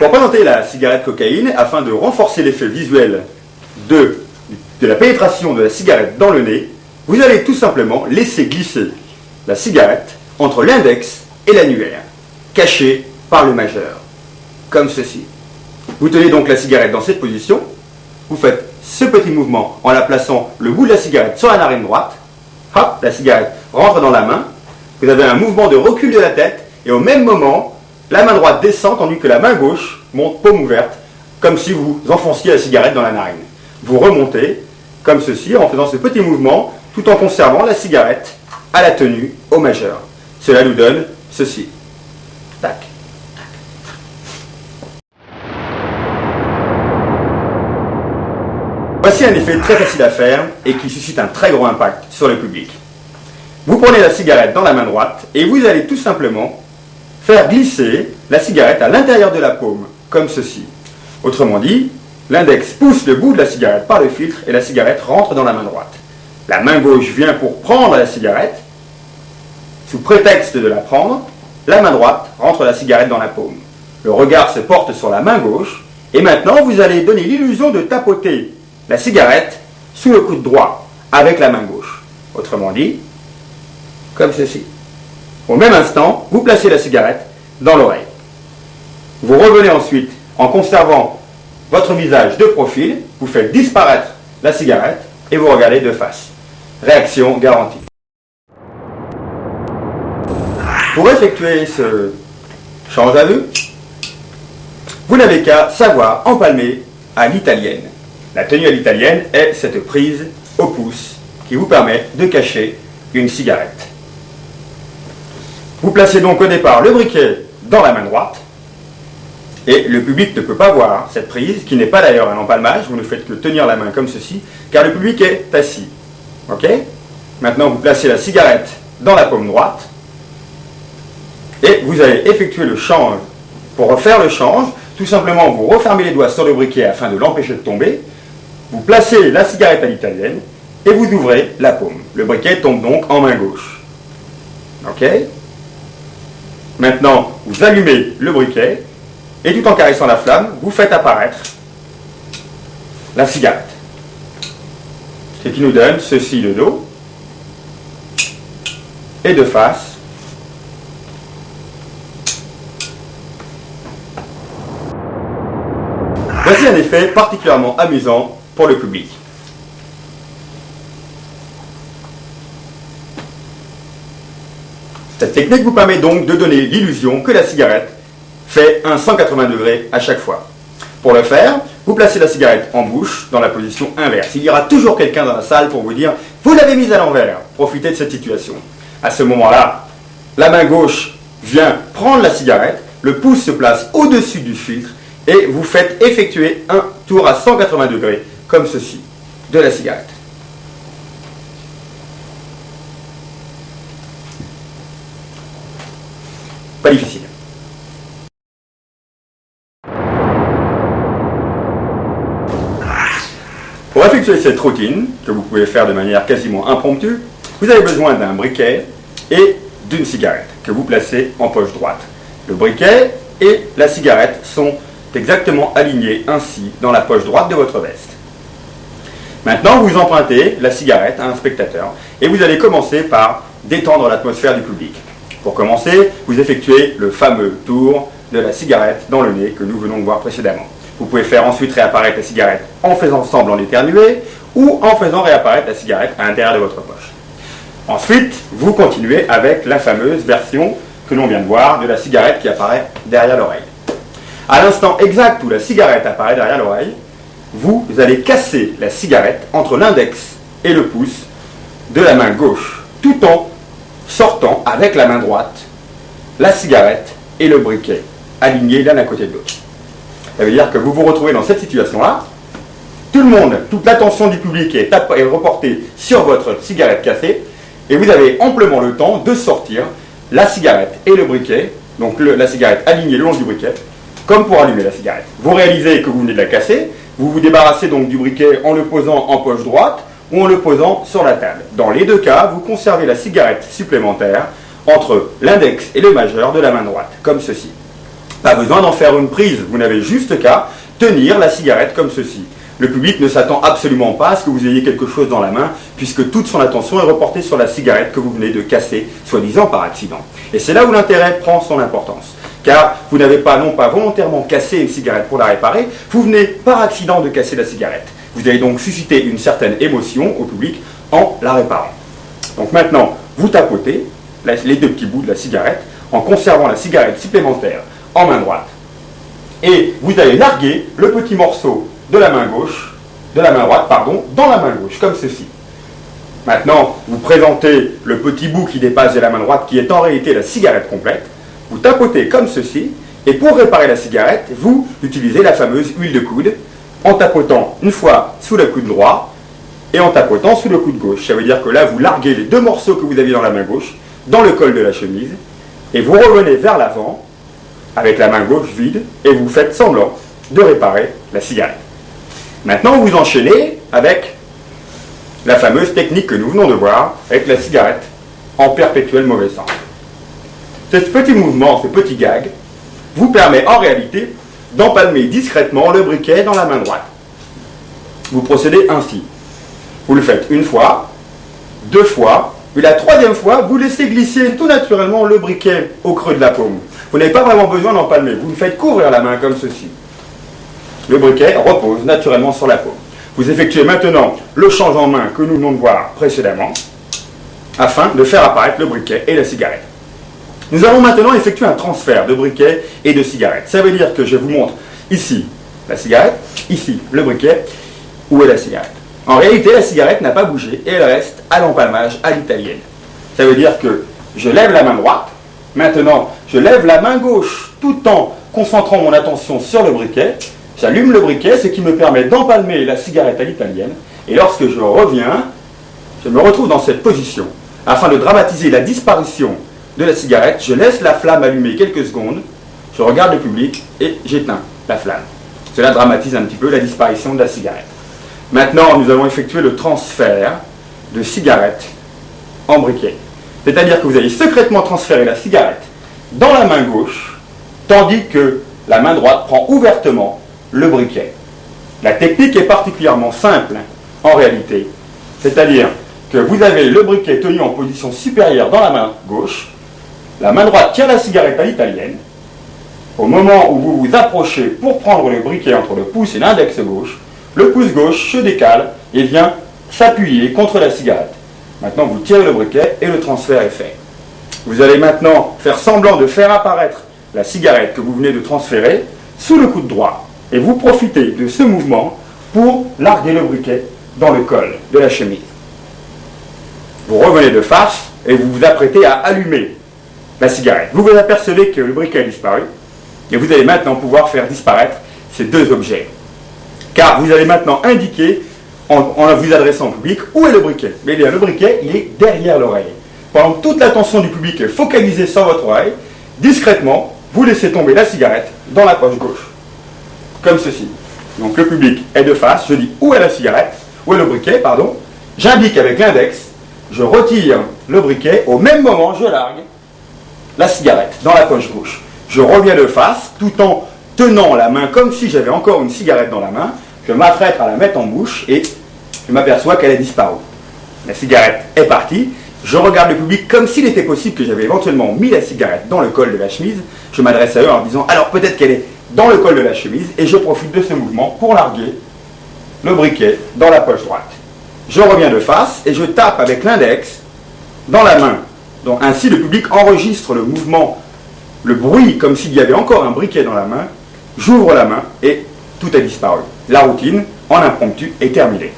Pour présenter la cigarette cocaïne, afin de renforcer l'effet visuel de la pénétration de la cigarette dans le nez, vous allez tout simplement laisser glisser la cigarette entre l'index et l'annulaire, cachée par le majeur, comme ceci. Vous tenez donc la cigarette dans cette position, vous faites ce petit mouvement en la plaçant le bout de la cigarette sur la narine droite, hop, la cigarette rentre dans la main, vous avez un mouvement de recul de la tête, et au même moment, la main droite descend tandis que la main gauche monte paume ouverte, comme si vous enfonciez la cigarette dans la narine. Vous remontez, comme ceci, en faisant ce petit mouvement, tout en conservant la cigarette à la tenue au majeur. Cela nous donne ceci. Tac. Voici un effet très facile à faire et qui suscite un très gros impact sur le public. Vous prenez la cigarette dans la main droite et vous allez tout simplement faire glisser la cigarette à l'intérieur de la paume, comme ceci. Autrement dit, l'index pousse le bout de la cigarette par le filtre et la cigarette rentre dans la main droite. La main gauche vient pour prendre la cigarette. Sous prétexte de la prendre, la main droite rentre la cigarette dans la paume. Le regard se porte sur la main gauche et maintenant vous allez donner l'illusion de tapoter la cigarette sous le coude droit avec la main gauche. Autrement dit, comme ceci. Au même instant, vous placez la cigarette dans l'oreille. Vous revenez ensuite en conservant votre visage de profil, vous faites disparaître la cigarette et vous regardez de face. Réaction garantie. Pour effectuer ce change à vue, vous n'avez qu'à savoir empalmer à l'italienne. La tenue à l'italienne est cette prise au pouce qui vous permet de cacher une cigarette. Vous placez donc au départ le briquet dans la main droite et le public ne peut pas voir cette prise qui n'est pas d'ailleurs un empalmage, vous ne faites que tenir la main comme ceci car le public est assis. Ok ? Maintenant vous placez la cigarette dans la paume droite et vous allez effectuer le change. Pour refaire le change, tout simplement vous refermez les doigts sur le briquet afin de l'empêcher de tomber, vous placez la cigarette à l'italienne et vous ouvrez la paume. Le briquet tombe donc en main gauche. Ok ? Maintenant, vous allumez le briquet et tout en caressant la flamme, vous faites apparaître la cigarette. Ce qui nous donne ceci de dos et de face. Voici un effet particulièrement amusant pour le public. Cette technique vous permet donc de donner l'illusion que la cigarette fait un 180 degrés à chaque fois. Pour le faire, vous placez la cigarette en bouche dans la position inverse. Il y aura toujours quelqu'un dans la salle pour vous dire « Vous l'avez mise à l'envers ». Profitez de cette situation. À ce moment-là, la main gauche vient prendre la cigarette, le pouce se place au-dessus du filtre et vous faites effectuer un tour à 180 degrés, comme ceci, de la cigarette. Pas difficile. Pour effectuer cette routine, que vous pouvez faire de manière quasiment impromptue, vous avez besoin d'un briquet et d'une cigarette que vous placez en poche droite. Le briquet et la cigarette sont exactement alignés ainsi dans la poche droite de votre veste. Maintenant, vous empruntez la cigarette à un spectateur et vous allez commencer par détendre l'atmosphère du public. Pour commencer, vous effectuez le fameux tour de la cigarette dans le nez que nous venons de voir précédemment. Vous pouvez faire ensuite réapparaître la cigarette en faisant semblant d'éternuer ou en faisant réapparaître la cigarette à l'intérieur de votre poche. Ensuite, vous continuez avec la fameuse version que l'on vient de voir de la cigarette qui apparaît derrière l'oreille. À l'instant exact où la cigarette apparaît derrière l'oreille, vous allez casser la cigarette entre l'index et le pouce de la main gauche, tout en sortant avec la main droite la cigarette et le briquet, alignés l'un à côté de l'autre. Ça veut dire que vous vous retrouvez dans cette situation-là, tout le monde, toute l'attention du public est reportée sur votre cigarette cassée, et vous avez amplement le temps de sortir la cigarette et le briquet, donc la cigarette alignée le long du briquet, comme pour allumer la cigarette. Vous réalisez que vous venez de la casser, vous vous débarrassez donc du briquet en le posant en poche droite ou en le posant sur la table. Dans les deux cas, vous conservez la cigarette supplémentaire entre l'index et le majeur de la main droite, comme ceci. Pas besoin d'en faire une prise, vous n'avez juste qu'à tenir la cigarette comme ceci. Le public ne s'attend absolument pas à ce que vous ayez quelque chose dans la main, puisque toute son attention est reportée sur la cigarette que vous venez de casser, soi-disant par accident. Et c'est là où l'intérêt prend son importance. Car vous n'avez pas, non pas volontairement cassé une cigarette pour la réparer, vous venez par accident de casser la cigarette. Vous allez donc susciter une certaine émotion au public en la réparant. Donc maintenant, vous tapotez les deux petits bouts de la cigarette en conservant la cigarette supplémentaire en main droite. Et vous allez larguer le petit morceau de la main gauche, de la main droite, pardon, dans la main gauche, comme ceci. Maintenant, vous présentez le petit bout qui dépasse de la main droite, qui est en réalité la cigarette complète. Vous tapotez comme ceci, et pour réparer la cigarette, vous utilisez la fameuse huile de coude, en tapotant une fois sous le coude droit, et en tapotant sous le coude gauche. Ça veut dire que là, vous larguez les deux morceaux que vous aviez dans la main gauche, dans le col de la chemise, et vous revenez vers l'avant, avec la main gauche vide, et vous faites semblant de réparer la cigarette. Maintenant, vous enchaînez avec la fameuse technique que nous venons de voir, avec la cigarette en perpétuel mauvais sens. Ce petit mouvement, ce petit gag, vous permet en réalité d'empalmer discrètement le briquet dans la main droite. Vous procédez ainsi. Vous le faites une fois, deux fois, et la troisième fois, vous laissez glisser tout naturellement le briquet au creux de la paume. Vous n'avez pas vraiment besoin d'empalmer, vous me faites couvrir la main comme ceci. Le briquet repose naturellement sur la paume. Vous effectuez maintenant le change en main que nous venons de voir précédemment, afin de faire apparaître le briquet et la cigarette. Nous allons maintenant effectuer un transfert de briquet et de cigarette. Ça veut dire que je vous montre ici la cigarette, ici le briquet, où est la cigarette. En réalité, la cigarette n'a pas bougé et elle reste à l'empalmage à l'italienne. Ça veut dire que je lève la main droite, maintenant je lève la main gauche tout en concentrant mon attention sur le briquet, j'allume le briquet, ce qui me permet d'empalmer la cigarette à l'italienne, et lorsque je reviens, je me retrouve dans cette position. Afin de dramatiser la disparition de la cigarette, je laisse la flamme allumée quelques secondes, je regarde le public et j'éteins la flamme. Cela dramatise un petit peu la disparition de la cigarette. Maintenant, nous allons effectuer le transfert de cigarette en briquet. C'est-à-dire que vous allez secrètement transférer la cigarette dans la main gauche, tandis que la main droite prend ouvertement le briquet. La technique est particulièrement simple en réalité. C'est-à-dire que vous avez le briquet tenu en position supérieure dans la main gauche, la main droite tient la cigarette à l'italienne. Au moment où vous vous approchez pour prendre le briquet entre le pouce et l'index gauche, le pouce gauche se décale et vient s'appuyer contre la cigarette. Maintenant, vous tirez le briquet et le transfert est fait. Vous allez maintenant faire semblant de faire apparaître la cigarette que vous venez de transférer sous le coude droit. Et vous profitez de ce mouvement pour larguer le briquet dans le col de la chemise. Vous revenez de face et vous vous apprêtez à allumer la cigarette. Vous vous apercevez que le briquet a disparu et vous allez maintenant pouvoir faire disparaître ces deux objets. Car vous allez maintenant indiquer, en vous adressant au public, où est le briquet. Mais bien, le briquet, il est derrière l'oreille. Pendant que toute l'attention du public est focalisée sur votre oreille, discrètement, vous laissez tomber la cigarette dans la poche gauche. Comme ceci. Donc le public est de face, je dis où est la cigarette, où est le briquet, pardon. J'indique avec l'index, je retire le briquet, au même moment, je largue la cigarette dans la poche gauche. Je reviens de face, tout en tenant la main comme si j'avais encore une cigarette dans la main, je m'apprête à la mettre en bouche et je m'aperçois qu'elle a disparu. La cigarette est partie, je regarde le public comme s'il était possible que j'avais éventuellement mis la cigarette dans le col de la chemise, je m'adresse à eux en disant alors peut-être qu'elle est dans le col de la chemise et je profite de ce mouvement pour larguer le briquet dans la poche droite. Je reviens de face et je tape avec l'index dans la main. Donc ainsi le public enregistre le mouvement, le bruit comme s'il y avait encore un briquet dans la main. J'ouvre la main et tout a disparu. La routine, en impromptu, est terminée.